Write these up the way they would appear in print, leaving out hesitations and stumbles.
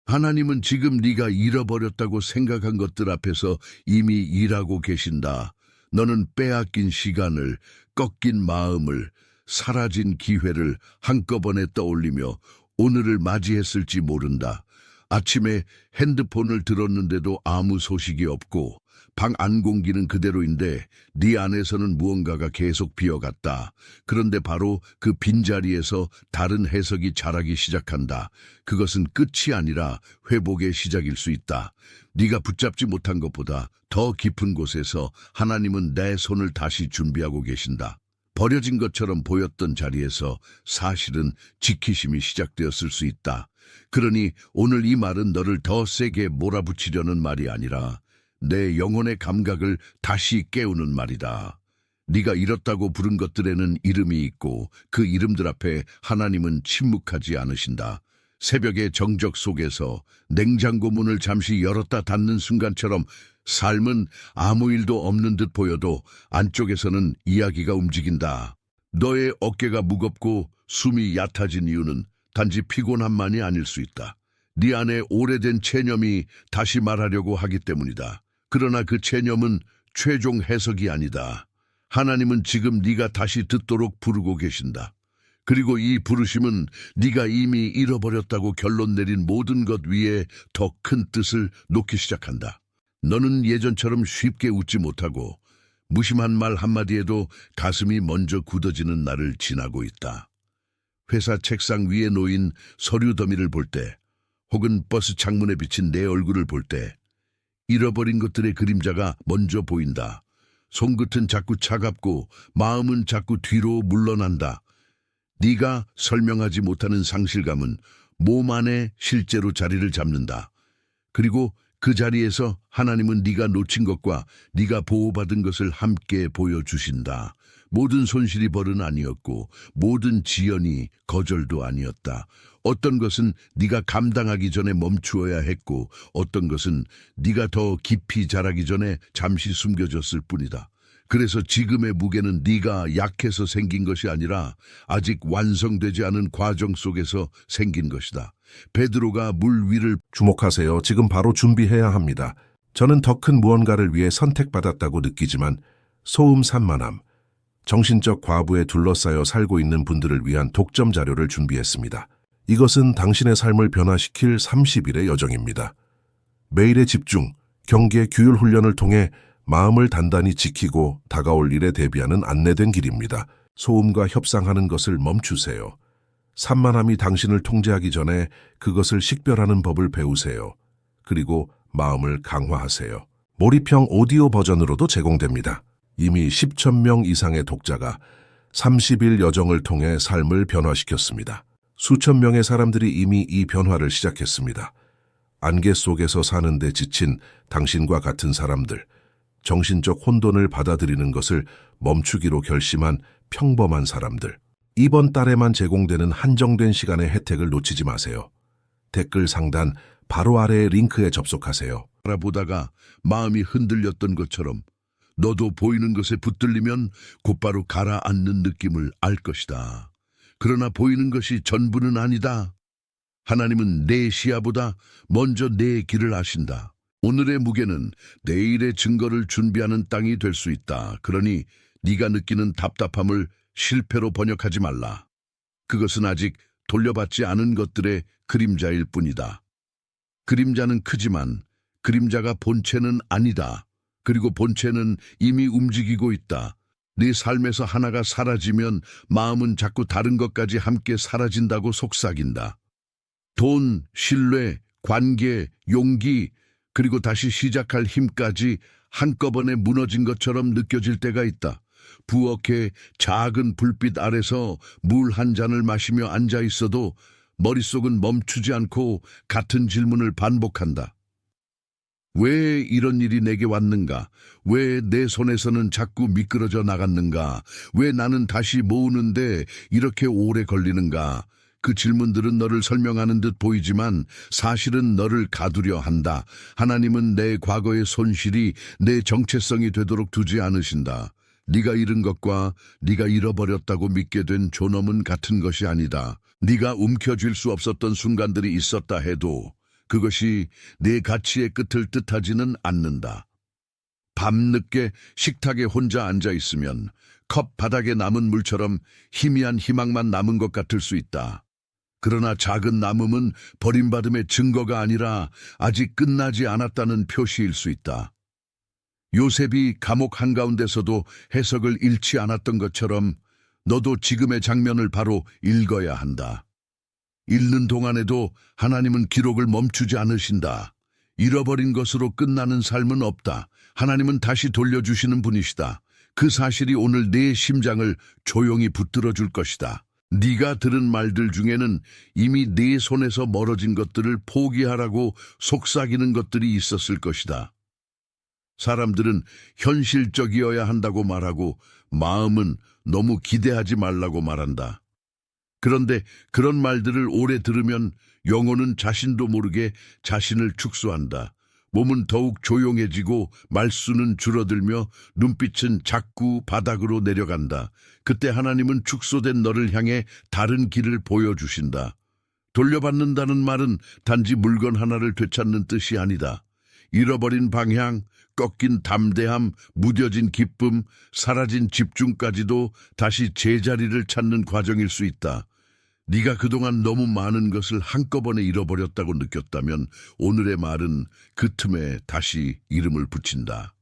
하나님은 지금 네가 잃어버렸다고 생각한 것들 앞에서 이미 일하고 계신다. 너는 빼앗긴 시간을, 꺾인 마음을, 사라진 기회를 한꺼번에 떠올리며 오늘을 맞이했을지 모른다. 아침에 핸드폰을 들었는데도 아무 소식이 없고 방 안 공기는 그대로인데 네 안에서는 무언가가 계속 비어갔다. 그런데 바로 그 빈자리에서 다른 해석이 자라기 시작한다. 그것은 끝이 아니라 회복의 시작일 수 있다. 네가 붙잡지 못한 것보다 더 깊은 곳에서 하나님은 내 손을 다시 준비하고 계신다. 버려진 것처럼 보였던 자리에서 사실은 지키심이 시작되었을 수 있다. 그러니 오늘 이 말은 너를 더 세게 몰아붙이려는 말이 아니라 내 영혼의 감각을 다시 깨우는 말이다. 네가 잃었다고 부른 것들에는 이름이 있고 그 이름들 앞에 하나님은 침묵하지 않으신다. 새벽의 정적 속에서 냉장고 문을 잠시 열었다 닫는 순간처럼 삶은 아무 일도 없는 듯 보여도 안쪽에서는 이야기가 움직인다. 너의 어깨가 무겁고 숨이 얕아진 이유는 단지 피곤함만이 아닐 수 있다. 네 안에 오래된 체념이 다시 말하려고 하기 때문이다. 그러나 그 체념은 최종 해석이 아니다. 하나님은 지금 네가 다시 듣도록 부르고 계신다. 그리고 이 부르심은 네가 이미 잃어버렸다고 결론 내린 모든 것 위에 더 큰 뜻을 놓기 시작한다. 너는 예전처럼 쉽게 웃지 못하고 무심한 말 한마디에도 가슴이 먼저 굳어지는 날을 지나고 있다. 회사 책상 위에 놓인 서류 더미를 볼 때, 혹은 버스 창문에 비친 내 얼굴을 볼 때, 잃어버린 것들의 그림자가 먼저 보인다. 손끝은 자꾸 차갑고 마음은 자꾸 뒤로 물러난다. 네가 설명하지 못하는 상실감은 몸 안에 실제로 자리를 잡는다. 그리고 그 자리에서 하나님은 네가 놓친 것과 네가 보호받은 것을 함께 보여주신다. 모든 손실이 벌은 아니었고 모든 지연이 거절도 아니었다. 어떤 것은 네가 감당하기 전에 멈추어야 했고 어떤 것은 네가 더 깊이 자라기 전에 잠시 숨겨졌을 뿐이다. 그래서 지금의 무게는 네가 약해서 생긴 것이 아니라 아직 완성되지 않은 과정 속에서 생긴 것이다. 베드로가 물 위를 주목하세요. 지금 바로 준비해야 합니다. 저는 더 큰 무언가를 위해 선택받았다고 느끼지만 소음 산만함, 정신적 과부에 둘러싸여 살고 있는 분들을 위한 독점 자료를 준비했습니다. 이것은 당신의 삶을 변화시킬 30일의 여정입니다. 매일의 집중, 경계, 규율 훈련을 통해 마음을 단단히 지키고 다가올 일에 대비하는 안내된 길입니다. 소음과 협상하는 것을 멈추세요. 산만함이 당신을 통제하기 전에 그것을 식별하는 법을 배우세요. 그리고 마음을 강화하세요. 몰입형 오디오 버전으로도 제공됩니다. 이미 10,000명 이상의 독자가 30일 여정을 통해 삶을 변화시켰습니다. 수천 명의 사람들이 이미 이 변화를 시작했습니다. 안개 속에서 사는데 지친 당신과 같은 사람들, 정신적 혼돈을 받아들이는 것을 멈추기로 결심한 평범한 사람들. 이번 달에만 제공되는 한정된 시간의 혜택을 놓치지 마세요. 댓글 상단 바로 아래의 링크에 접속하세요. 바라보다가 마음이 흔들렸던 것처럼 너도 보이는 것에 붙들리면 곧바로 가라앉는 느낌을 알 것이다. 그러나 보이는 것이 전부는 아니다. 하나님은 내 시야보다 먼저 내 길을 아신다. 오늘의 무게는 내일의 증거를 준비하는 땅이 될 수 있다. 그러니 네가 느끼는 답답함을 실패로 번역하지 말라. 그것은 아직 돌려받지 않은 것들의 그림자일 뿐이다. 그림자는 크지만 그림자가 본체는 아니다. 그리고 본체는 이미 움직이고 있다. 네 삶에서 하나가 사라지면 마음은 자꾸 다른 것까지 함께 사라진다고 속삭인다. 돈, 신뢰, 관계, 용기, 그리고 다시 시작할 힘까지 한꺼번에 무너진 것처럼 느껴질 때가 있다. 부엌의 작은 불빛 아래서 물 한 잔을 마시며 앉아 있어도 머릿속은 멈추지 않고 같은 질문을 반복한다. 왜 이런 일이 내게 왔는가? 왜 내 손에서는 자꾸 미끄러져 나갔는가? 왜 나는 다시 모으는데 이렇게 오래 걸리는가? 그 질문들은 너를 설명하는 듯 보이지만 사실은 너를 가두려 한다. 하나님은 내 과거의 손실이 내 정체성이 되도록 두지 않으신다. 네가 잃은 것과 네가 잃어버렸다고 믿게 된 존엄은 같은 것이 아니다. 네가 움켜쥘 수 없었던 순간들이 있었다 해도 그것이 내 가치의 끝을 뜻하지는 않는다. 밤늦게 식탁에 혼자 앉아 있으면 컵 바닥에 남은 물처럼 희미한 희망만 남은 것 같을 수 있다. 그러나 작은 남음은 버림받음의 증거가 아니라 아직 끝나지 않았다는 표시일 수 있다. 요셉이 감옥 한가운데서도 해석을 잃지 않았던 것처럼 너도 지금의 장면을 바로 읽어야 한다. 읽는 동안에도 하나님은 기록을 멈추지 않으신다. 잃어버린 것으로 끝나는 삶은 없다. 하나님은 다시 돌려주시는 분이시다. 그 사실이 오늘 내 심장을 조용히 붙들어 줄 것이다. 네가 들은 말들 중에는 이미 네 손에서 멀어진 것들을 포기하라고 속삭이는 것들이 있었을 것이다. 사람들은 현실적이어야 한다고 말하고 마음은 너무 기대하지 말라고 말한다. 그런데 그런 말들을 오래 들으면 영혼은 자신도 모르게 자신을 축소한다. 몸은 더욱 조용해지고 말수는 줄어들며 눈빛은 자꾸 바닥으로 내려간다. 그때 하나님은 축소된 너를 향해 다른 길을 보여주신다. 돌려받는다는 말은 단지 물건 하나를 되찾는 뜻이 아니다. 잃어버린 방향, 꺾인 담대함, 무뎌진 기쁨, 사라진 집중까지도 다시 제자리를 찾는 과정일 수 있다. 네가 그동안 너무 많은 것을 한꺼번에 잃어버렸다고 느꼈다면 오늘의 말은 그 틈에 다시 이름을 붙인다.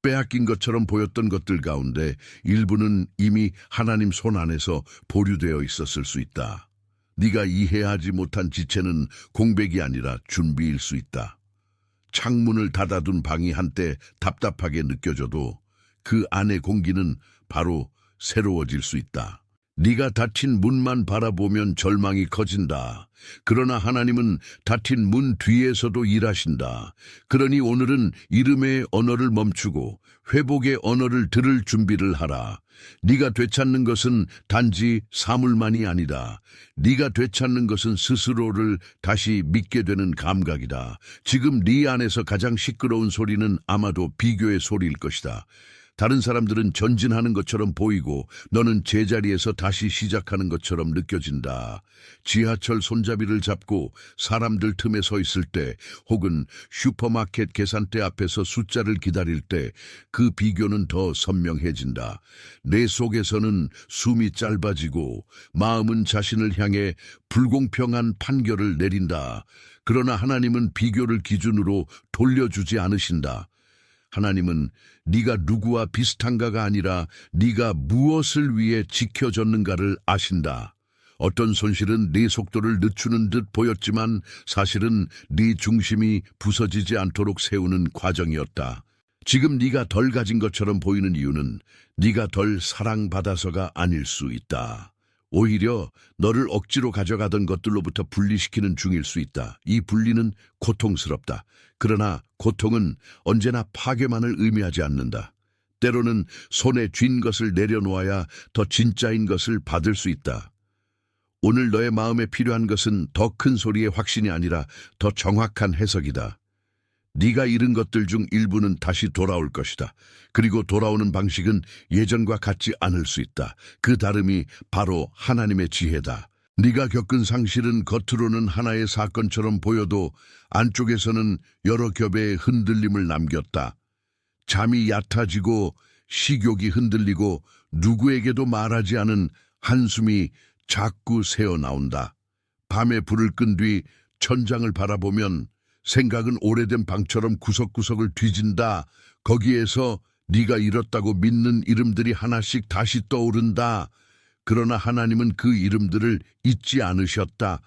빼앗긴 것처럼 보였던 것들 가운데 일부는 이미 하나님 손 안에서 보류되어 있었을 수 있다. 네가 이해하지 못한 지체는 공백이 아니라 준비일 수 있다. 창문을 닫아둔 방이 한때 답답하게 느껴져도 그 안의 공기는 바로 새로워질 수 있다. 네가 닫힌 문만 바라보면 절망이 커진다. 그러나 하나님은 닫힌 문 뒤에서도 일하신다. 그러니 오늘은 이름의 언어를 멈추고 회복의 언어를 들을 준비를 하라. 네가 되찾는 것은 단지 사물만이 아니다. 네가 되찾는 것은 스스로를 다시 믿게 되는 감각이다. 지금 네 안에서 가장 시끄러운 소리는 아마도 비교의 소리일 것이다. 다른 사람들은 전진하는 것처럼 보이고 너는 제자리에서 다시 시작하는 것처럼 느껴진다. 지하철 손잡이를 잡고 사람들 틈에 서 있을 때 혹은 슈퍼마켓 계산대 앞에서 숫자를 기다릴 때 그 비교는 더 선명해진다. 내 속에서는 숨이 짧아지고 마음은 자신을 향해 불공평한 판결을 내린다. 그러나 하나님은 비교를 기준으로 돌려주지 않으신다. 하나님은 네가 누구와 비슷한가가 아니라 네가 무엇을 위해 지켜졌는가를 아신다. 어떤 손실은 네 속도를 늦추는 듯 보였지만 사실은 네 중심이 부서지지 않도록 세우는 과정이었다. 지금 네가 덜 가진 것처럼 보이는 이유는 네가 덜 사랑받아서가 아닐 수 있다. 오히려 너를 억지로 가져가던 것들로부터 분리시키는 중일 수 있다. 이 분리는 고통스럽다. 그러나 고통은 언제나 파괴만을 의미하지 않는다. 때로는 손에 쥔 것을 내려놓아야 더 진짜인 것을 받을 수 있다. 오늘 너의 마음에 필요한 것은 더 큰 소리의 확신이 아니라 더 정확한 해석이다. 네가 잃은 것들 중 일부는 다시 돌아올 것이다. 그리고 돌아오는 방식은 예전과 같지 않을 수 있다. 그 다름이 바로 하나님의 지혜다. 네가 겪은 상실은 겉으로는 하나의 사건처럼 보여도 안쪽에서는 여러 겹의 흔들림을 남겼다. 잠이 얕아지고 식욕이 흔들리고 누구에게도 말하지 않은 한숨이 자꾸 새어나온다. 밤에 불을 끈 뒤 천장을 바라보면 생각은 오래된 방처럼 구석구석을 뒤진다. 거기에서 네가 잃었다고 믿는 이름들이 하나씩 다시 떠오른다. 그러나 하나님은 그 이름들을 잊지 않으셨다.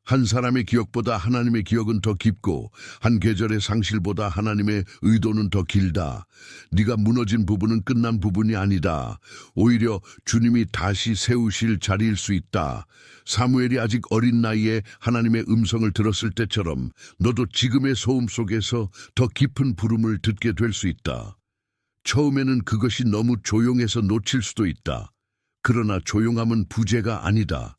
한 사람의 기억보다 하나님의 기억은 더 깊고 한 계절의 상실보다 하나님의 의도는 더 길다. 네가 무너진 부분은 끝난 부분이 아니다. 오히려 주님이 다시 세우실 자리일 수 있다. 사무엘이 아직 어린 나이에 하나님의 음성을 들었을 때처럼 너도 지금의 소음 속에서 더 깊은 부름을 듣게 될 수 있다. 처음에는 그것이 너무 조용해서 놓칠 수도 있다. 그러나 조용함은 부재가 아니다.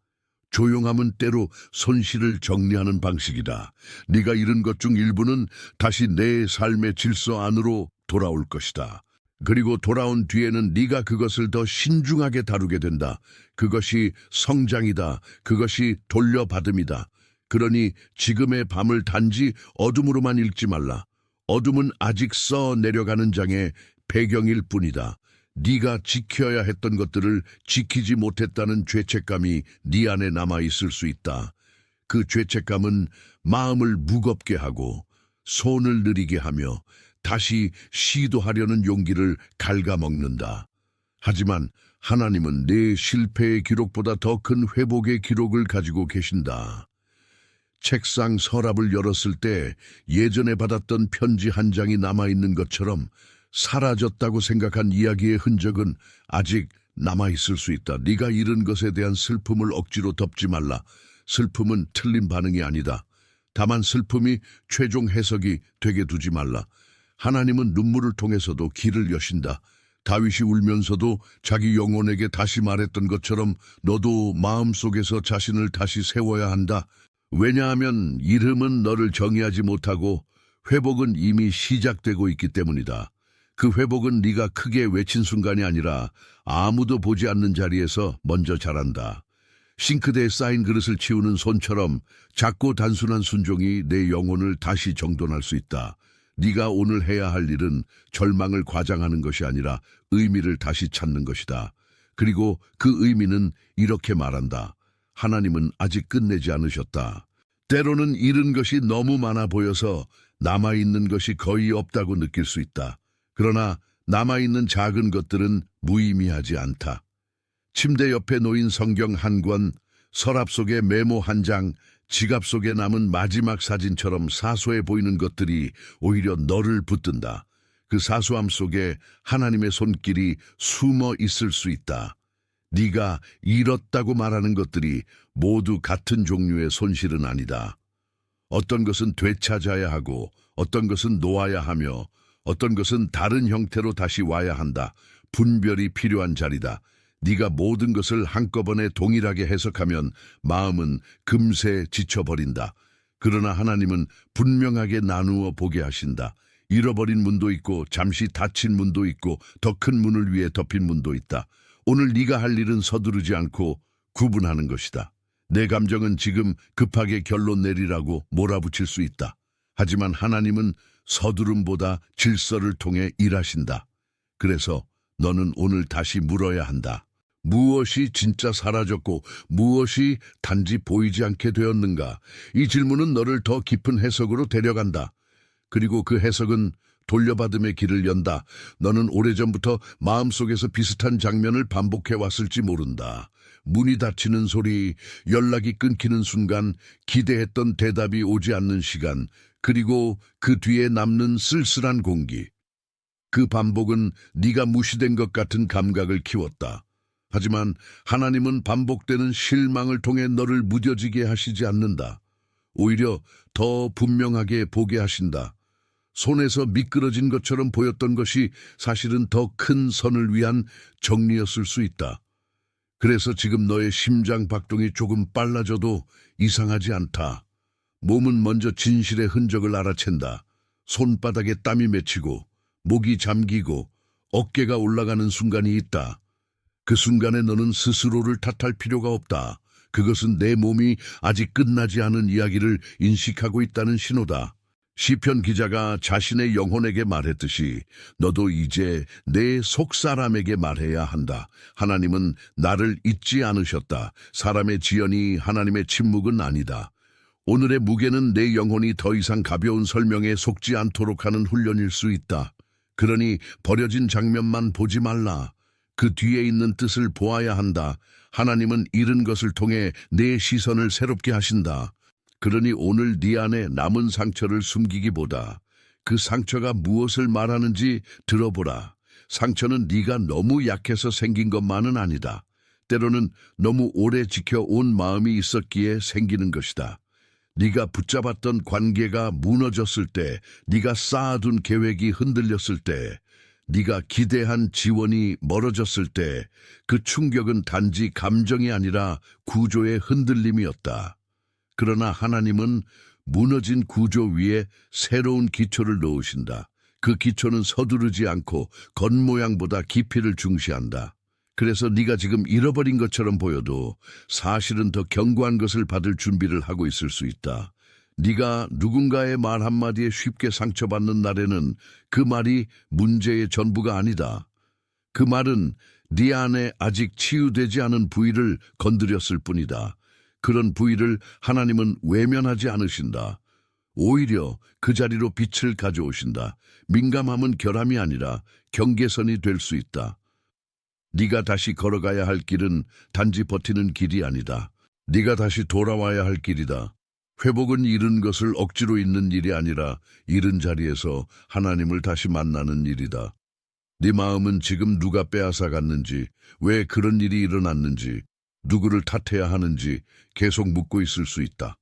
조용함은 때로 손실을 정리하는 방식이다. 네가 잃은 것 중 일부는 다시 내 삶의 질서 안으로 돌아올 것이다. 그리고 돌아온 뒤에는 네가 그것을 더 신중하게 다루게 된다. 그것이 성장이다. 그것이 돌려받음이다. 그러니 지금의 밤을 단지 어둠으로만 읽지 말라. 어둠은 아직 써 내려가는 장의 배경일 뿐이다. 네가 지켜야 했던 것들을 지키지 못했다는 죄책감이 네 안에 남아있을 수 있다. 그 죄책감은 마음을 무겁게 하고 손을 느리게 하며 다시 시도하려는 용기를 갉아먹는다. 하지만 하나님은 내 실패의 기록보다 더 큰 회복의 기록을 가지고 계신다. 책상 서랍을 열었을 때 예전에 받았던 편지 한 장이 남아있는 것처럼 사라졌다고 생각한 이야기의 흔적은 아직 남아있을 수 있다. 네가 잃은 것에 대한 슬픔을 억지로 덮지 말라. 슬픔은 틀린 반응이 아니다. 다만 슬픔이 최종 해석이 되게 두지 말라. 하나님은 눈물을 통해서도 길을 여신다. 다윗이 울면서도 자기 영혼에게 다시 말했던 것처럼 너도 마음속에서 자신을 다시 세워야 한다. 왜냐하면 이름은 너를 정의하지 못하고 회복은 이미 시작되고 있기 때문이다. 그 회복은 네가 크게 외친 순간이 아니라 아무도 보지 않는 자리에서 먼저 자란다. 싱크대에 쌓인 그릇을 치우는 손처럼 작고 단순한 순종이 내 영혼을 다시 정돈할 수 있다. 네가 오늘 해야 할 일은 절망을 과장하는 것이 아니라 의미를 다시 찾는 것이다. 그리고 그 의미는 이렇게 말한다. 하나님은 아직 끝내지 않으셨다. 때로는 잃은 것이 너무 많아 보여서 남아있는 것이 거의 없다고 느낄 수 있다. 그러나 남아있는 작은 것들은 무의미하지 않다. 침대 옆에 놓인 성경 한 권, 서랍 속에 메모 한 장, 지갑 속에 남은 마지막 사진처럼 사소해 보이는 것들이 오히려 너를 붙든다. 그 사소함 속에 하나님의 손길이 숨어 있을 수 있다. 네가 잃었다고 말하는 것들이 모두 같은 종류의 손실은 아니다. 어떤 것은 되찾아야 하고 어떤 것은 놓아야 하며 어떤 것은 다른 형태로 다시 와야 한다. 분별이 필요한 자리다. 네가 모든 것을 한꺼번에 동일하게 해석하면 마음은 금세 지쳐버린다. 그러나 하나님은 분명하게 나누어 보게 하신다. 잃어버린 문도 있고 잠시 닫힌 문도 있고 더 큰 문을 위해 덮인 문도 있다. 오늘 네가 할 일은 서두르지 않고 구분하는 것이다. 내 감정은 지금 급하게 결론 내리라고 몰아붙일 수 있다. 하지만 하나님은 서두름보다 질서를 통해 일하신다. 그래서 너는 오늘 다시 물어야 한다. 무엇이 진짜 사라졌고 무엇이 단지 보이지 않게 되었는가? 이 질문은 너를 더 깊은 해석으로 데려간다. 그리고 그 해석은 돌려받음의 길을 연다. 너는 오래전부터 마음속에서 비슷한 장면을 반복해왔을지 모른다. 문이 닫히는 소리, 연락이 끊기는 순간, 기대했던 대답이 오지 않는 시간, 그리고 그 뒤에 남는 쓸쓸한 공기. 그 반복은 네가 무시된 것 같은 감각을 키웠다. 하지만 하나님은 반복되는 실망을 통해 너를 무뎌지게 하시지 않는다. 오히려 더 분명하게 보게 하신다. 손에서 미끄러진 것처럼 보였던 것이 사실은 더 큰 선을 위한 정리였을 수 있다. 그래서 지금 너의 심장 박동이 조금 빨라져도 이상하지 않다. 몸은 먼저 진실의 흔적을 알아챈다. 손바닥에 땀이 맺히고 목이 잠기고 어깨가 올라가는 순간이 있다. 그 순간에 너는 스스로를 탓할 필요가 없다. 그것은 내 몸이 아직 끝나지 않은 이야기를 인식하고 있다는 신호다. 시편 기자가 자신의 영혼에게 말했듯이 너도 이제 내 속사람에게 말해야 한다. 하나님은 나를 잊지 않으셨다. 사람의 지연이 하나님의 침묵은 아니다. 오늘의 무게는 내 영혼이 더 이상 가벼운 설명에 속지 않도록 하는 훈련일 수 있다. 그러니 버려진 장면만 보지 말라. 그 뒤에 있는 뜻을 보아야 한다. 하나님은 잃은 것을 통해 내 시선을 새롭게 하신다. 그러니 오늘 네 안에 남은 상처를 숨기기보다 그 상처가 무엇을 말하는지 들어보라. 상처는 네가 너무 약해서 생긴 것만은 아니다. 때로는 너무 오래 지켜온 마음이 있었기에 생기는 것이다. 네가 붙잡았던 관계가 무너졌을 때, 네가 쌓아둔 계획이 흔들렸을 때, 네가 기대한 지원이 멀어졌을 때 그 충격은 단지 감정이 아니라 구조의 흔들림이었다. 그러나 하나님은 무너진 구조 위에 새로운 기초를 놓으신다. 그 기초는 서두르지 않고 겉모양보다 깊이를 중시한다. 그래서 네가 지금 잃어버린 것처럼 보여도 사실은 더 견고한 것을 받을 준비를 하고 있을 수 있다. 네가 누군가의 말 한마디에 쉽게 상처받는 날에는 그 말이 문제의 전부가 아니다. 그 말은 네 안에 아직 치유되지 않은 부위를 건드렸을 뿐이다. 그런 부위를 하나님은 외면하지 않으신다. 오히려 그 자리로 빛을 가져오신다. 민감함은 결함이 아니라 경계선이 될 수 있다. 네가 다시 걸어가야 할 길은 단지 버티는 길이 아니다. 네가 다시 돌아와야 할 길이다. 회복은 잃은 것을 억지로 잇는 일이 아니라 잃은 자리에서 하나님을 다시 만나는 일이다. 네 마음은 지금 누가 빼앗아 갔는지, 왜 그런 일이 일어났는지, 누구를 탓해야 하는지 계속 묻고 있을 수 있다.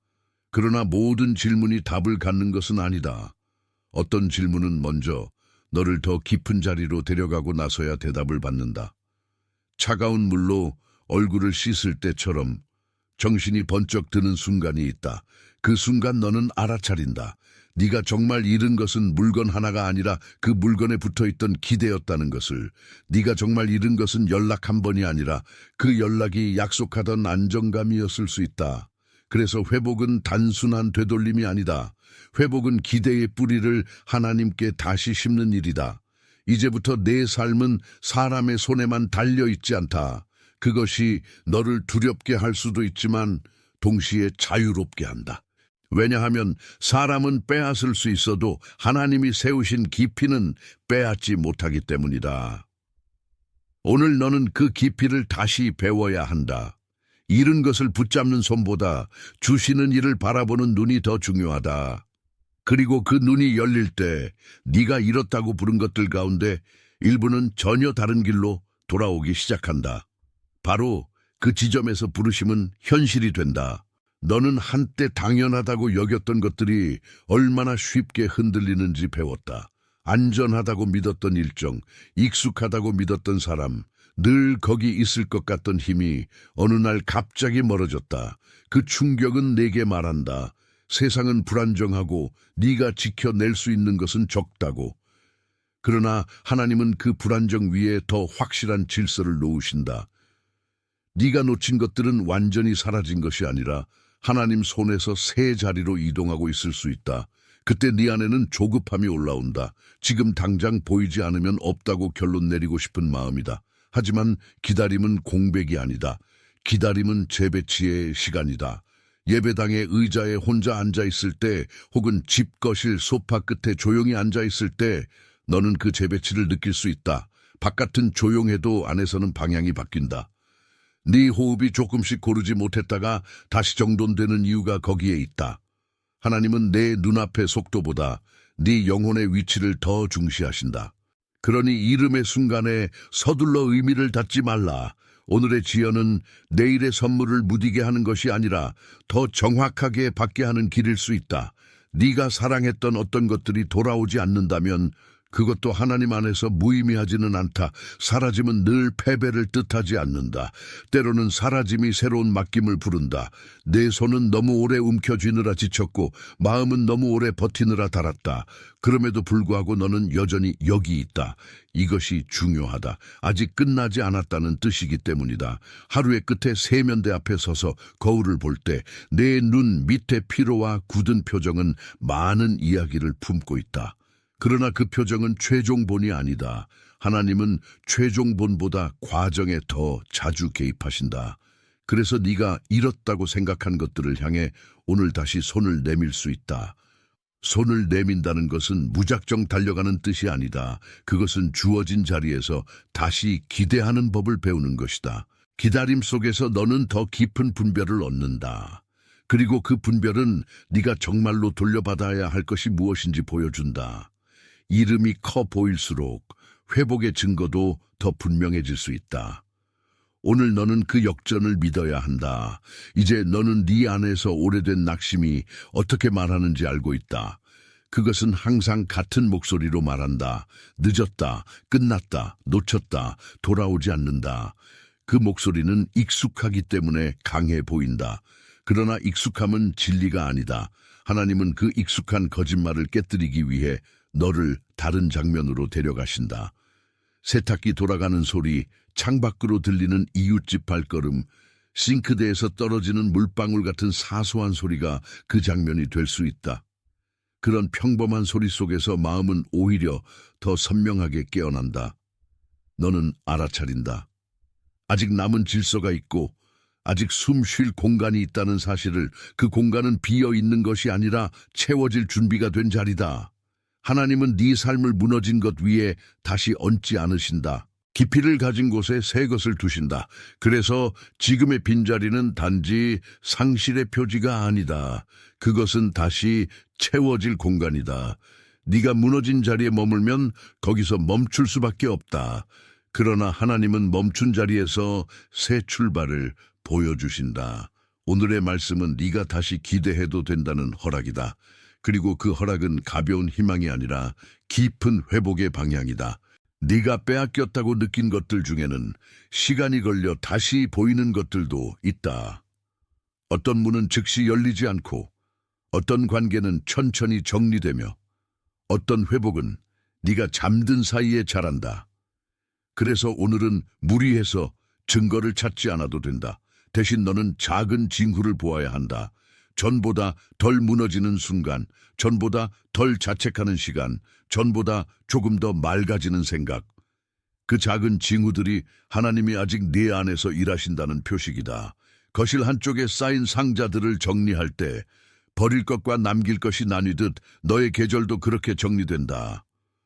그러나 모든 질문이 답을 갖는 것은 아니다. 어떤 질문은 먼저 너를 더 깊은 자리로 데려가고 나서야 대답을 받는다. 차가운 물로 얼굴을 씻을 때처럼 정신이 번쩍 드는 순간이 있다. 그 순간 너는 알아차린다. 네가 정말 잃은 것은 물건 하나가 아니라 그 물건에 붙어있던 기대였다는 것을. 네가 정말 잃은 것은 연락 한 번이 아니라 그 연락이 약속하던 안정감이었을 수 있다. 그래서 회복은 단순한 되돌림이 아니다. 회복은 기대의 뿌리를 하나님께 다시 심는 일이다. 이제부터 내 삶은 사람의 손에만 달려있지 않다. 그것이 너를 두렵게 할 수도 있지만 동시에 자유롭게 한다. 왜냐하면 사람은 빼앗을 수 있어도 하나님이 세우신 깊이는 빼앗지 못하기 때문이다. 오늘 너는 그 깊이를 다시 배워야 한다. 잃은 것을 붙잡는 손보다 주시는 일을 바라보는 눈이 더 중요하다. 그리고 그 눈이 열릴 때 네가 잃었다고 부른 것들 가운데 일부는 전혀 다른 길로 돌아오기 시작한다. 바로 그 지점에서 부르심은 현실이 된다. 너는 한때 당연하다고 여겼던 것들이 얼마나 쉽게 흔들리는지 배웠다. 안전하다고 믿었던 일정, 익숙하다고 믿었던 사람, 늘 거기 있을 것 같던 힘이 어느 날 갑자기 멀어졌다. 그 충격은 내게 말한다. 세상은 불안정하고 네가 지켜낼 수 있는 것은 적다고. 그러나 하나님은 그 불안정 위에 더 확실한 질서를 놓으신다. 네가 놓친 것들은 완전히 사라진 것이 아니라 하나님 손에서 새 자리로 이동하고 있을 수 있다. 그때 네 안에는 조급함이 올라온다. 지금 당장 보이지 않으면 없다고 결론 내리고 싶은 마음이다. 하지만 기다림은 공백이 아니다. 기다림은 재배치의 시간이다. 예배당의 의자에 혼자 앉아있을 때 혹은 집 거실 소파 끝에 조용히 앉아있을 때 너는 그 재배치를 느낄 수 있다. 바깥은 조용해도 안에서는 방향이 바뀐다. 네 호흡이 조금씩 고르지 못했다가 다시 정돈되는 이유가 거기에 있다. 하나님은 내 눈앞의 속도보다 네 영혼의 위치를 더 중시하신다. 그러니 이름의 순간에 서둘러 의미를 닫지 말라. 오늘의 지연은 내일의 선물을 무디게 하는 것이 아니라 더 정확하게 받게 하는 길일 수 있다. 네가 사랑했던 어떤 것들이 돌아오지 않는다면 그것도 하나님 안에서 무의미하지는 않다. 사라짐은 늘 패배를 뜻하지 않는다. 때로는 사라짐이 새로운 맡김을 부른다. 내 손은 너무 오래 움켜쥐느라 지쳤고 마음은 너무 오래 버티느라 닳았다. 그럼에도 불구하고 너는 여전히 여기 있다. 이것이 중요하다. 아직 끝나지 않았다는 뜻이기 때문이다. 하루의 끝에 세면대 앞에 서서 거울을 볼 때 내 눈 밑에 피로와 굳은 표정은 많은 이야기를 품고 있다. 그러나 그 표정은 최종본이 아니다. 하나님은 최종본보다 과정에 더 자주 개입하신다. 그래서 네가 잃었다고 생각한 것들을 향해 오늘 다시 손을 내밀 수 있다. 손을 내민다는 것은 무작정 달려가는 뜻이 아니다. 그것은 주어진 자리에서 다시 기대하는 법을 배우는 것이다. 기다림 속에서 너는 더 깊은 분별을 얻는다. 그리고 그 분별은 네가 정말로 돌려받아야 할 것이 무엇인지 보여준다. 이름이 커 보일수록 회복의 증거도 더 분명해질 수 있다. 오늘 너는 그 역전을 믿어야 한다. 이제 너는 네 안에서 오래된 낙심이 어떻게 말하는지 알고 있다. 그것은 항상 같은 목소리로 말한다. 늦었다, 끝났다, 놓쳤다, 돌아오지 않는다. 그 목소리는 익숙하기 때문에 강해 보인다. 그러나 익숙함은 진리가 아니다. 하나님은 그 익숙한 거짓말을 깨뜨리기 위해 너를 다른 장면으로 데려가신다. 세탁기 돌아가는 소리, 창밖으로 들리는 이웃집 발걸음, 싱크대에서 떨어지는 물방울 같은 사소한 소리가 그 장면이 될 수 있다. 그런 평범한 소리 속에서 마음은 오히려 더 선명하게 깨어난다. 너는 알아차린다. 아직 남은 질서가 있고 아직 숨 쉴 공간이 있다는 사실을, 그 공간은 비어 있는 것이 아니라 채워질 준비가 된 자리다. 하나님은 네 삶을 무너진 것 위에 다시 얹지 않으신다. 깊이를 가진 곳에 새 것을 두신다. 그래서 지금의 빈자리는 단지 상실의 표지가 아니다. 그것은 다시 채워질 공간이다. 네가 무너진 자리에 머물면 거기서 멈출 수밖에 없다. 그러나 하나님은 멈춘 자리에서 새 출발을 보여주신다. 오늘의 말씀은 네가 다시 기대해도 된다는 허락이다. 그리고 그 허락은 가벼운 희망이 아니라 깊은 회복의 방향이다. 네가 빼앗겼다고 느낀 것들 중에는 시간이 걸려 다시 보이는 것들도 있다. 어떤 문은 즉시 열리지 않고, 어떤 관계는 천천히 정리되며, 어떤 회복은 네가 잠든 사이에 자란다. 그래서 오늘은 무리해서 증거를 찾지 않아도 된다. 대신 너는 작은 징후를 보아야 한다. 전보다 덜 무너지는 순간, 전보다 덜 자책하는 시간, 전보다 조금 더 맑아지는 생각. 그 작은 징후들이 하나님이 아직 네 안에서 일하신다는 표식이다. 거실 한쪽에 쌓인 상자들을 정리할 때 버릴 것과 남길 것이 나뉘듯 너의 계절도 그렇게 정리된다.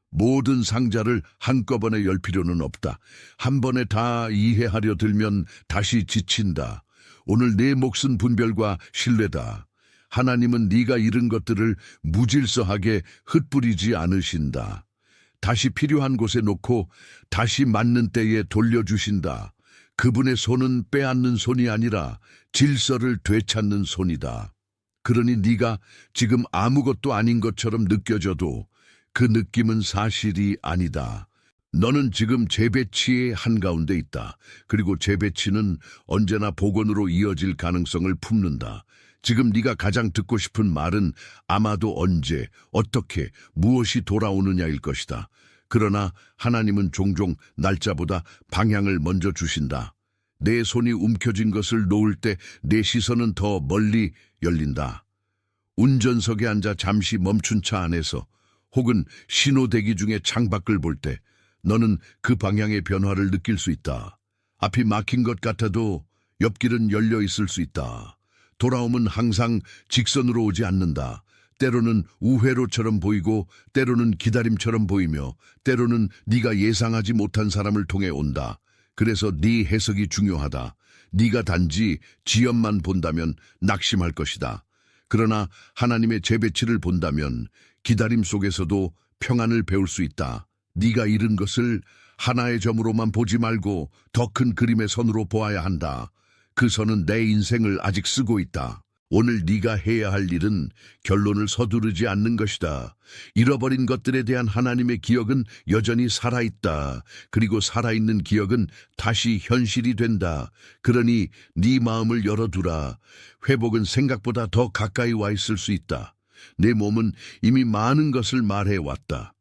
모든 상자를 한꺼번에 열 필요는 없다. 한 번에 다 이해하려 들면 다시 지친다. 오늘 내 몫은 분별과 신뢰다. 하나님은 네가 잃은 것들을 무질서하게 흩뿌리지 않으신다. 다시 필요한 곳에 놓고 다시 맞는 때에 돌려주신다. 그분의 손은 빼앗는 손이 아니라 질서를 되찾는 손이다. 그러니 네가 지금 아무것도 아닌 것처럼 느껴져도 그 느낌은 사실이 아니다. 너는 지금 재배치의 한가운데 있다. 그리고 재배치는 언제나 복원으로 이어질 가능성을 품는다. 지금 네가 가장 듣고 싶은 말은 아마도 언제, 어떻게, 무엇이 돌아오느냐일 것이다. 그러나 하나님은 종종 날짜보다 방향을 먼저 주신다. 내 손이 움켜쥔 것을 놓을 때 내 시선은 더 멀리 열린다. 운전석에 앉아 잠시 멈춘 차 안에서, 혹은 신호 대기 중에 창밖을 볼 때 너는 그 방향의 변화를 느낄 수 있다. 앞이 막힌 것 같아도 옆길은 열려 있을 수 있다. 돌아옴은 항상 직선으로 오지 않는다. 때로는 우회로처럼 보이고, 때로는 기다림처럼 보이며, 때로는 네가 예상하지 못한 사람을 통해 온다. 그래서 네 해석이 중요하다. 네가 단지 지연만 본다면 낙심할 것이다. 그러나 하나님의 재배치를 본다면 기다림 속에서도 평안을 배울 수 있다. 네가 잃은 것을 하나의 점으로만 보지 말고 더 큰 그림의 선으로 보아야 한다. 그 선은 내 인생을 아직 쓰고 있다. 오늘 네가 해야 할 일은 결론을 서두르지 않는 것이다. 잃어버린 것들에 대한 하나님의 기억은 여전히 살아있다. 그리고 살아있는 기억은 다시 현실이 된다. 그러니 네 마음을 열어두라. 회복은 생각보다 더 가까이 와 있을 수 있다. 내 몸은 이미 많은 것을 말해왔다.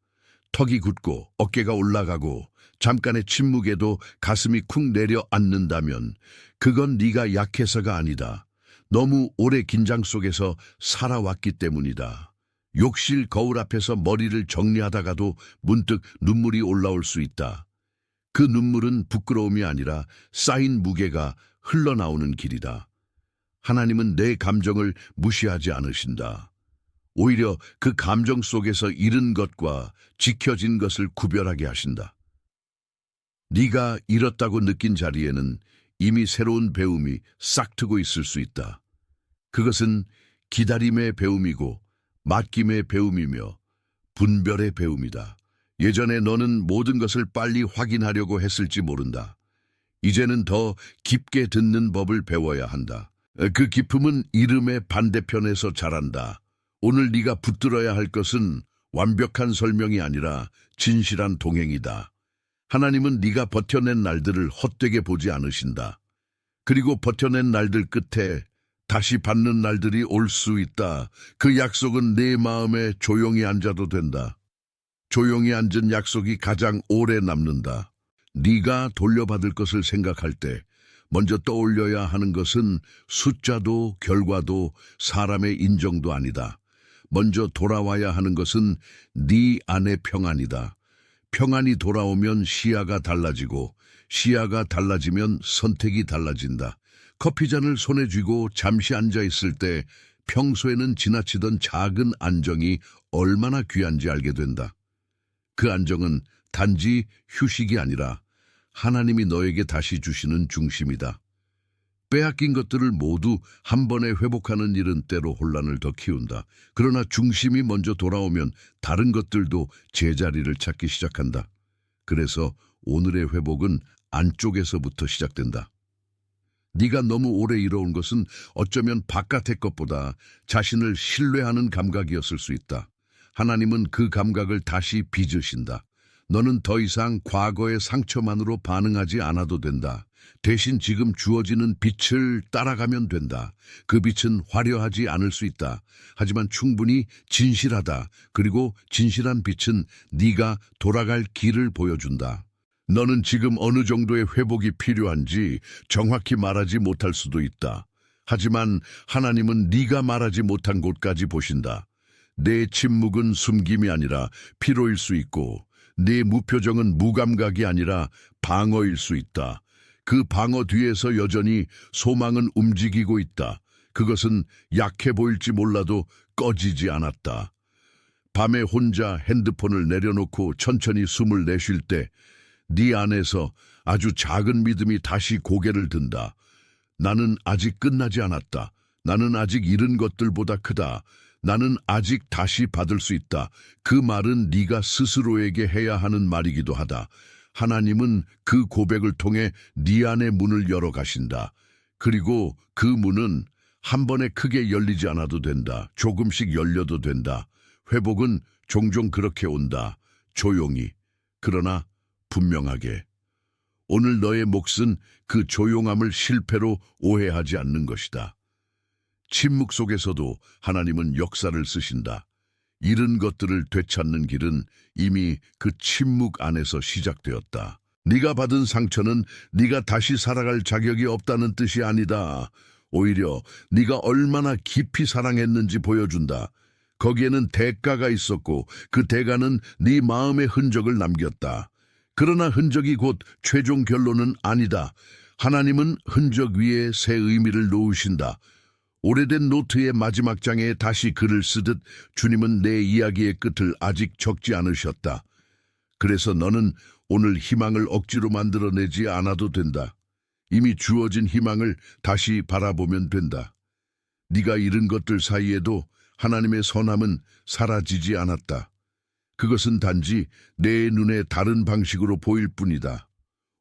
턱이 굳고 어깨가 올라가고 잠깐의 침묵에도 가슴이 쿵 내려앉는다면 그건 네가 약해서가 아니다. 너무 오래 긴장 속에서 살아왔기 때문이다. 욕실 거울 앞에서 머리를 정리하다가도 문득 눈물이 올라올 수 있다. 그 눈물은 부끄러움이 아니라 쌓인 무게가 흘러나오는 길이다. 하나님은 내 감정을 무시하지 않으신다. 오히려 그 감정 속에서 잃은 것과 지켜진 것을 구별하게 하신다. 네가 잃었다고 느낀 자리에는 이미 새로운 배움이 싹트고 있을 수 있다. 그것은 기다림의 배움이고 맡김의 배움이며 분별의 배움이다. 예전에 너는 모든 것을 빨리 확인하려고 했을지 모른다. 이제는 더 깊게 듣는 법을 배워야 한다. 그 깊음은 이름의 반대편에서 자란다. 오늘 네가 붙들어야 할 것은 완벽한 설명이 아니라 진실한 동행이다. 하나님은 네가 버텨낸 날들을 헛되게 보지 않으신다. 그리고 버텨낸 날들 끝에 다시 받는 날들이 올 수 있다. 그 약속은 내 마음에 조용히 앉아도 된다. 조용히 앉은 약속이 가장 오래 남는다. 네가 돌려받을 것을 생각할 때 먼저 떠올려야 하는 것은 숫자도 결과도 사람의 인정도 아니다. 먼저 돌아와야 하는 것은 네 안의 평안이다. 평안이 돌아오면 시야가 달라지고 시야가 달라지면 선택이 달라진다. 커피잔을 손에 쥐고 잠시 앉아 있을 때 평소에는 지나치던 작은 안정이 얼마나 귀한지 알게 된다. 그 안정은 단지 휴식이 아니라 하나님이 너에게 다시 주시는 중심이다. 빼앗긴 것들을 모두 한 번에 회복하는 일은 때로 혼란을 더 키운다. 그러나 중심이 먼저 돌아오면 다른 것들도 제자리를 찾기 시작한다. 그래서 오늘의 회복은 안쪽에서부터 시작된다. 네가 너무 오래 이뤄온 것은 어쩌면 바깥의 것보다 자신을 신뢰하는 감각이었을 수 있다. 하나님은 그 감각을 다시 빚으신다. 너는 더 이상 과거의 상처만으로 반응하지 않아도 된다. 대신 지금 주어지는 빛을 따라가면 된다. 그 빛은 화려하지 않을 수 있다. 하지만 충분히 진실하다. 그리고 진실한 빛은 네가 돌아갈 길을 보여준다. 너는 지금 어느 정도의 회복이 필요한지 정확히 말하지 못할 수도 있다. 하지만 하나님은 네가 말하지 못한 곳까지 보신다. 내 침묵은 숨김이 아니라 피로일 수 있고 네 무표정은 무감각이 아니라 방어일 수 있다. 그 방어 뒤에서 여전히 소망은 움직이고 있다. 그것은 약해 보일지 몰라도 꺼지지 않았다. 밤에 혼자 핸드폰을 내려놓고 천천히 숨을 내쉴 때 네 안에서 아주 작은 믿음이 다시 고개를 든다. 나는 아직 끝나지 않았다. 나는 아직 잃은 것들보다 크다. 나는 아직 다시 받을 수 있다. 그 말은 네가 스스로에게 해야 하는 말이기도 하다. 하나님은 그 고백을 통해 네 안의 문을 열어 가신다. 그리고 그 문은 한 번에 크게 열리지 않아도 된다. 조금씩 열려도 된다. 회복은 종종 그렇게 온다. 조용히. 그러나 분명하게. 오늘 너의 몫은 그 조용함을 실패로 오해하지 않는 것이다. 침묵 속에서도 하나님은 역사를 쓰신다. 잃은 것들을 되찾는 길은 이미 그 침묵 안에서 시작되었다. 네가 받은 상처는 네가 다시 살아갈 자격이 없다는 뜻이 아니다. 오히려 네가 얼마나 깊이 사랑했는지 보여준다. 거기에는 대가가 있었고 그 대가는 네 마음의 흔적을 남겼다. 그러나 흔적이 곧 최종 결론은 아니다. 하나님은 흔적 위에 새 의미를 놓으신다. 오래된 노트의 마지막 장에 다시 글을 쓰듯 주님은 내 이야기의 끝을 아직 적지 않으셨다. 그래서 너는 오늘 희망을 억지로 만들어내지 않아도 된다. 이미 주어진 희망을 다시 바라보면 된다. 네가 잃은 것들 사이에도 하나님의 선함은 사라지지 않았다. 그것은 단지 내 눈에 다른 방식으로 보일 뿐이다.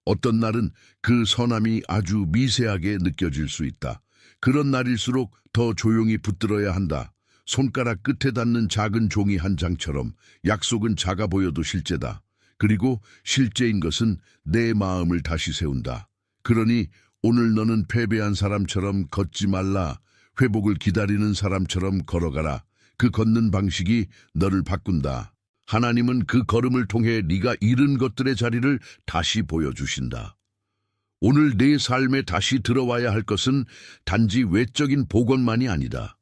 어떤 날은 그 선함이 아주 미세하게 느껴질 수 있다. 그런 날일수록 더 조용히 붙들어야 한다. 손가락 끝에 닿는 작은 종이 한 장처럼 약속은 작아 보여도 실제다. 그리고 실제인 것은 내 마음을 다시 세운다. 그러니 오늘 너는 패배한 사람처럼 걷지 말라. 회복을 기다리는 사람처럼 걸어가라. 그 걷는 방식이 너를 바꾼다. 하나님은 그 걸음을 통해 네가 잃은 것들의 자리를 다시 보여주신다. 오늘 내 삶에 다시 들어와야 할 것은 단지 외적인 복원만이 아니다.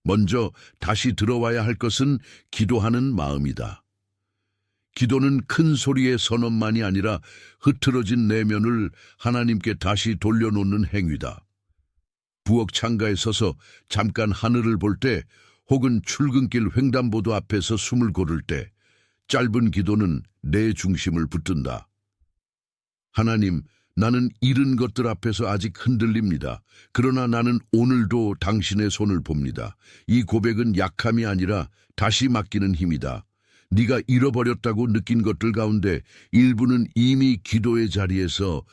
먼저 다시 들어와야 할 것은 기도하는 마음이다. 기도는 큰 소리의 선언만이 아니라 흐트러진 내면을 하나님께 다시 돌려놓는 행위다. 부엌 창가에 서서 잠깐 하늘을 볼 때 혹은 출근길 횡단보도 앞에서 숨을 고를 때 짧은 기도는 내 중심을 붙든다. 하나님, 나는 잃은 것들 앞에서 아직 흔들립니다. 그러나 나는 오늘도 당신의 손을 봅니다. 이 고백은 약함이 아니라 다시 맡기는 힘이다. 네가 잃어버렸다고 느낀 것들 가운데 일부는 이미 기도의 자리에서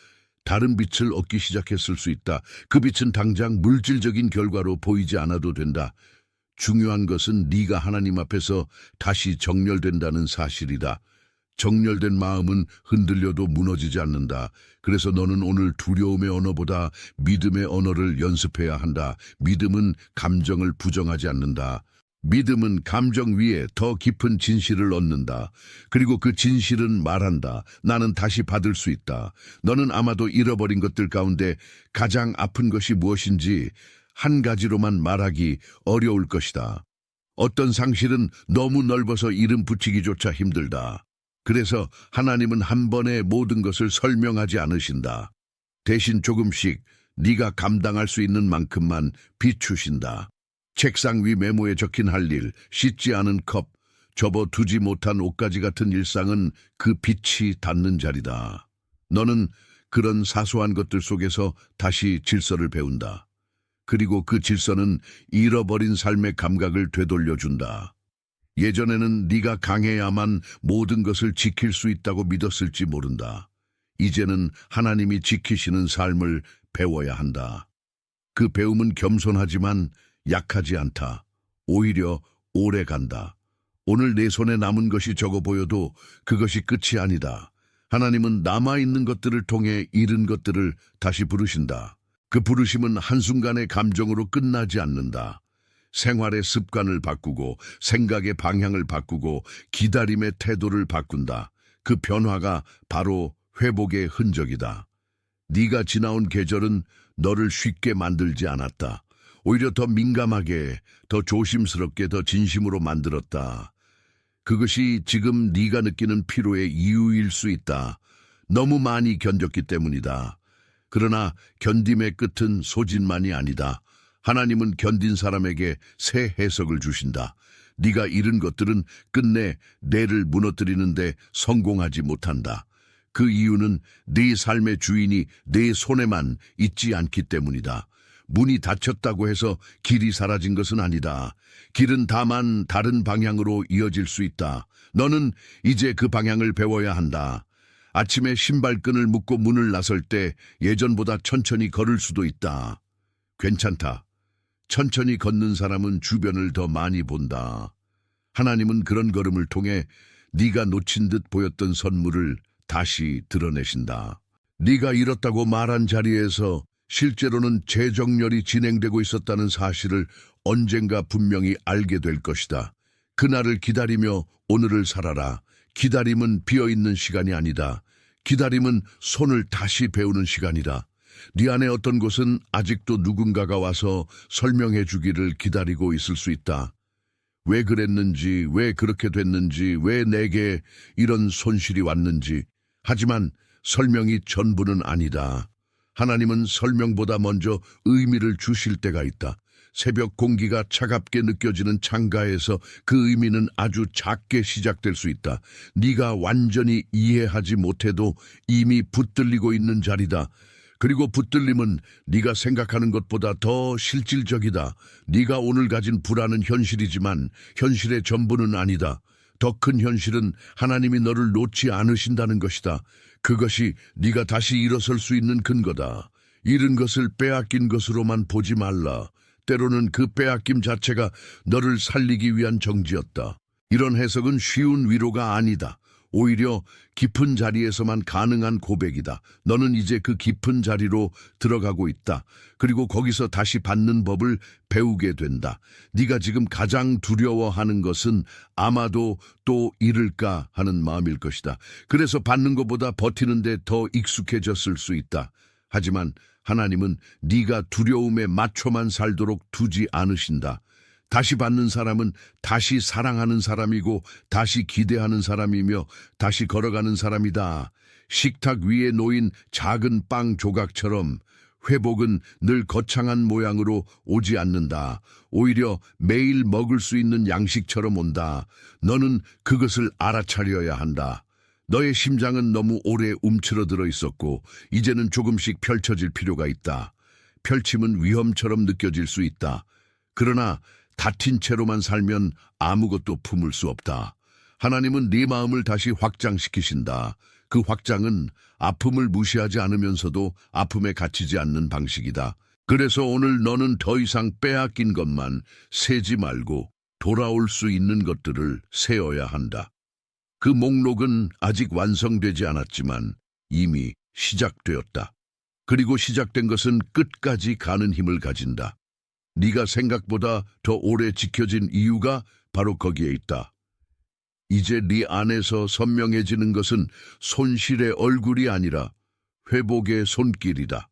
다른 빛을 얻기 시작했을 수 있다. 그 빛은 당장 물질적인 결과로 보이지 않아도 된다. 중요한 것은 네가 하나님 앞에서 다시 정렬된다는 사실이다. 정렬된 마음은 흔들려도 무너지지 않는다. 그래서 너는 오늘 두려움의 언어보다 믿음의 언어를 연습해야 한다. 믿음은 감정을 부정하지 않는다. 믿음은 감정 위에 더 깊은 진실을 얻는다. 그리고 그 진실은 말한다. 나는 다시 받을 수 있다. 너는 아마도 잃어버린 것들 가운데 가장 아픈 것이 무엇인지 한 가지로만 말하기 어려울 것이다. 어떤 상실은 너무 넓어서 이름 붙이기조차 힘들다. 그래서 하나님은 한 번에 모든 것을 설명하지 않으신다. 대신 조금씩 네가 감당할 수 있는 만큼만 비추신다. 책상 위 메모에 적힌 할 일, 씻지 않은 컵, 접어두지 못한 옷가지 같은 일상은 그 빛이 닿는 자리다. 너는 그런 사소한 것들 속에서 다시 질서를 배운다. 그리고 그 질서는 잃어버린 삶의 감각을 되돌려준다. 예전에는 네가 강해야만 모든 것을 지킬 수 있다고 믿었을지 모른다. 이제는 하나님이 지키시는 삶을 배워야 한다. 그 배움은 겸손하지만 약하지 않다. 오히려 오래 간다. 오늘 내 손에 남은 것이 적어 보여도 그것이 끝이 아니다. 하나님은 남아있는 것들을 통해 잃은 것들을 다시 부르신다. 그 부르심은 한순간의 감정으로 끝나지 않는다. 생활의 습관을 바꾸고 생각의 방향을 바꾸고 기다림의 태도를 바꾼다. 그 변화가 바로 회복의 흔적이다. 네가 지나온 계절은 너를 쉽게 만들지 않았다. 오히려 더 민감하게, 더 조심스럽게, 더 진심으로 만들었다. 그것이 지금 네가 느끼는 피로의 이유일 수 있다. 너무 많이 견뎠기 때문이다. 그러나 견딤의 끝은 소진만이 아니다. 하나님은 견딘 사람에게 새 해석을 주신다. 네가 잃은 것들은 끝내 내를 무너뜨리는데 성공하지 못한다. 그 이유는 네 삶의 주인이 네 손에만 있지 않기 때문이다. 문이 닫혔다고 해서 길이 사라진 것은 아니다. 길은 다만 다른 방향으로 이어질 수 있다. 너는 이제 그 방향을 배워야 한다. 아침에 신발끈을 묶고 문을 나설 때 예전보다 천천히 걸을 수도 있다. 괜찮다. 천천히 걷는 사람은 주변을 더 많이 본다. 하나님은 그런 걸음을 통해 네가 놓친 듯 보였던 선물을 다시 드러내신다. 네가 잃었다고 말한 자리에서 실제로는 재정렬이 진행되고 있었다는 사실을 언젠가 분명히 알게 될 것이다. 그날을 기다리며 오늘을 살아라. 기다림은 비어있는 시간이 아니다. 기다림은 손을 다시 배우는 시간이다. 네 안에 어떤 곳은 아직도 누군가가 와서 설명해 주기를 기다리고 있을 수 있다. 왜 그랬는지, 왜 그렇게 됐는지, 왜 내게 이런 손실이 왔는지. 하지만 설명이 전부는 아니다. 하나님은 설명보다 먼저 의미를 주실 때가 있다. 새벽 공기가 차갑게 느껴지는 창가에서 그 의미는 아주 작게 시작될 수 있다. 네가 완전히 이해하지 못해도 이미 붙들리고 있는 자리다. 그리고 붙들림은 네가 생각하는 것보다 더 실질적이다. 네가 오늘 가진 불안은 현실이지만 현실의 전부는 아니다. 더 큰 현실은 하나님이 너를 놓지 않으신다는 것이다. 그것이 네가 다시 일어설 수 있는 근거다. 잃은 것을 빼앗긴 것으로만 보지 말라. 때로는 그 빼앗김 자체가 너를 살리기 위한 정지였다. 이런 해석은 쉬운 위로가 아니다. 오히려 깊은 자리에서만 가능한 고백이다. 너는 이제 그 깊은 자리로 들어가고 있다. 그리고 거기서 다시 받는 법을 배우게 된다. 네가 지금 가장 두려워하는 것은 아마도 또 잃을까 하는 마음일 것이다. 그래서 받는 것보다 버티는 데 더 익숙해졌을 수 있다. 하지만 하나님은 네가 두려움에 맞춰만 살도록 두지 않으신다. 다시 받는 사람은 다시 사랑하는 사람이고 다시 기대하는 사람이며 다시 걸어가는 사람이다. 식탁 위에 놓인 작은 빵 조각처럼 회복은 늘 거창한 모양으로 오지 않는다. 오히려 매일 먹을 수 있는 양식처럼 온다. 너는 그것을 알아차려야 한다. 너의 심장은 너무 오래 움츠러들어 있었고 이제는 조금씩 펼쳐질 필요가 있다. 펼침은 위험처럼 느껴질 수 있다. 그러나 다친 채로만 살면 아무것도 품을 수 없다. 하나님은 네 마음을 다시 확장시키신다. 그 확장은 아픔을 무시하지 않으면서도 아픔에 갇히지 않는 방식이다. 그래서 오늘 너는 더 이상 빼앗긴 것만 세지 말고 돌아올 수 있는 것들을 세어야 한다. 그 목록은 아직 완성되지 않았지만 이미 시작되었다. 그리고 시작된 것은 끝까지 가는 힘을 가진다. 네가 생각보다 더 오래 지켜진 이유가 바로 거기에 있다. 이제 네 안에서 선명해지는 것은 손실의 얼굴이 아니라 회복의 손길이다.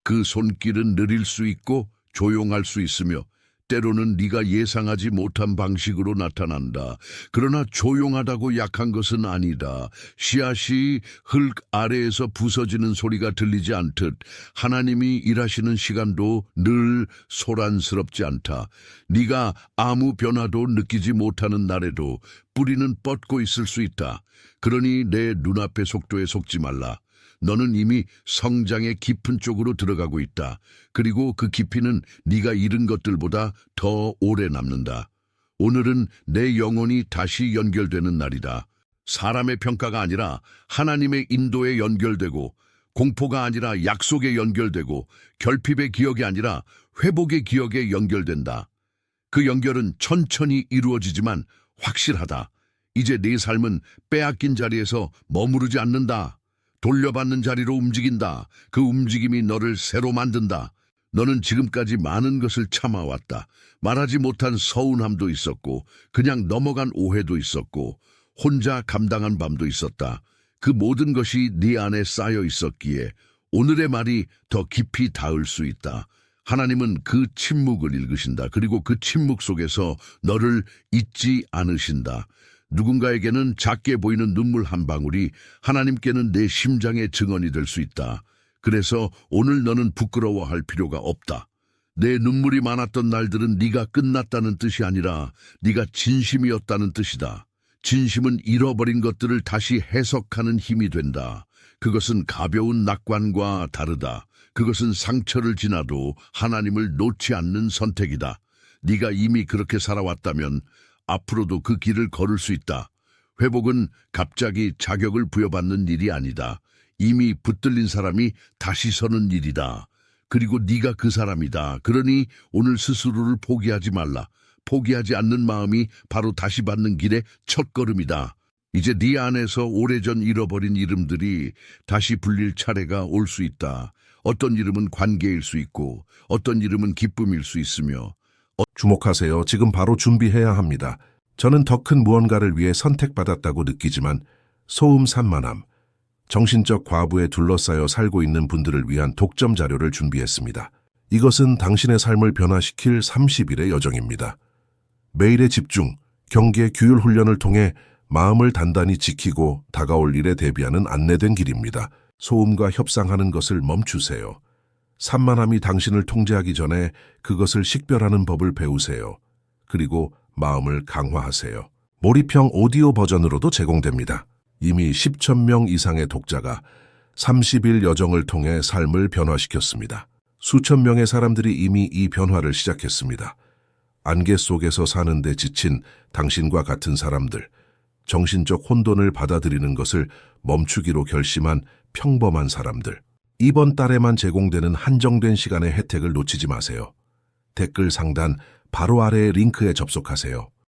그 손길은 느릴 수 있고 조용할 수 있으며 때로는 네가 예상하지 못한 방식으로 나타난다. 그러나 조용하다고 약한 것은 아니다. 씨앗이 흙 아래에서 부서지는 소리가 들리지 않듯 하나님이 일하시는 시간도 늘 소란스럽지 않다. 네가 아무 변화도 느끼지 못하는 날에도 뿌리는 뻗고 있을 수 있다. 그러니 내 눈앞의 속도에 속지 말라. 너는 이미 성장의 깊은 쪽으로 들어가고 있다. 그리고 그 깊이는 네가 잃은 것들보다 더 오래 남는다. 오늘은 내 영혼이 다시 연결되는 날이다. 사람의 평가가 아니라 하나님의 인도에 연결되고, 공포가 아니라 약속에 연결되고, 결핍의 기억이 아니라 회복의 기억에 연결된다. 그 연결은 천천히 이루어지지만 확실하다. 이제 네 삶은 빼앗긴 자리에서 머무르지 않는다. 돌려받는 자리로 움직인다. 그 움직임이 너를 새로 만든다. 너는 지금까지 많은 것을 참아왔다. 말하지 못한 서운함도 있었고, 그냥 넘어간 오해도 있었고, 혼자 감당한 밤도 있었다. 그 모든 것이 네 안에 쌓여 있었기에 오늘의 말이 더 깊이 닿을 수 있다. 하나님은 그 침묵을 읽으신다. 그리고 그 침묵 속에서 너를 잊지 않으신다. 누군가에게는 작게 보이는 눈물 한 방울이 하나님께는 내 심장의 증언이 될 수 있다. 그래서 오늘 너는 부끄러워할 필요가 없다. 내 눈물이 많았던 날들은 네가 끝났다는 뜻이 아니라 네가 진심이었다는 뜻이다. 진심은 잃어버린 것들을 다시 해석하는 힘이 된다. 그것은 가벼운 낙관과 다르다. 그것은 상처를 지나도 하나님을 놓지 않는 선택이다. 네가 이미 그렇게 살아왔다면 앞으로도 그 길을 걸을 수 있다. 회복은 갑자기 자격을 부여받는 일이 아니다. 이미 붙들린 사람이 다시 서는 일이다. 그리고 네가 그 사람이다. 그러니 오늘 스스로를 포기하지 말라. 포기하지 않는 마음이 바로 다시 받는 길의 첫걸음이다. 이제 네 안에서 오래전 잃어버린 이름들이 다시 불릴 차례가 올 수 있다. 어떤 이름은 관계일 수 있고 어떤 이름은 기쁨일 수 있으며 주목하세요. 지금 바로 준비해야 합니다. 저는 더 큰 무언가를 위해 선택받았다고 느끼지만 소음산만함, 정신적 과부에 둘러싸여 살고 있는 분들을 위한 독점 자료를 준비했습니다. 이것은 당신의 삶을 변화시킬 30일의 여정입니다. 매일의 집중, 경계, 규율 훈련을 통해 마음을 단단히 지키고 다가올 일에 대비하는 안내된 길입니다. 소음과 협상하는 것을 멈추세요. 산만함이 당신을 통제하기 전에 그것을 식별하는 법을 배우세요. 그리고 마음을 강화하세요. 몰입형 오디오 버전으로도 제공됩니다. 이미 10,000명 이상의 독자가 30일 여정을 통해 삶을 변화시켰습니다. 수천 명의 사람들이 이미 이 변화를 시작했습니다. 안개 속에서 사는데 지친 당신과 같은 사람들, 정신적 혼돈을 받아들이는 것을 멈추기로 결심한 평범한 사람들, 이번 달에만 제공되는 한정된 시간의 혜택을 놓치지 마세요. 댓글 상단 바로 아래의 링크에 접속하세요.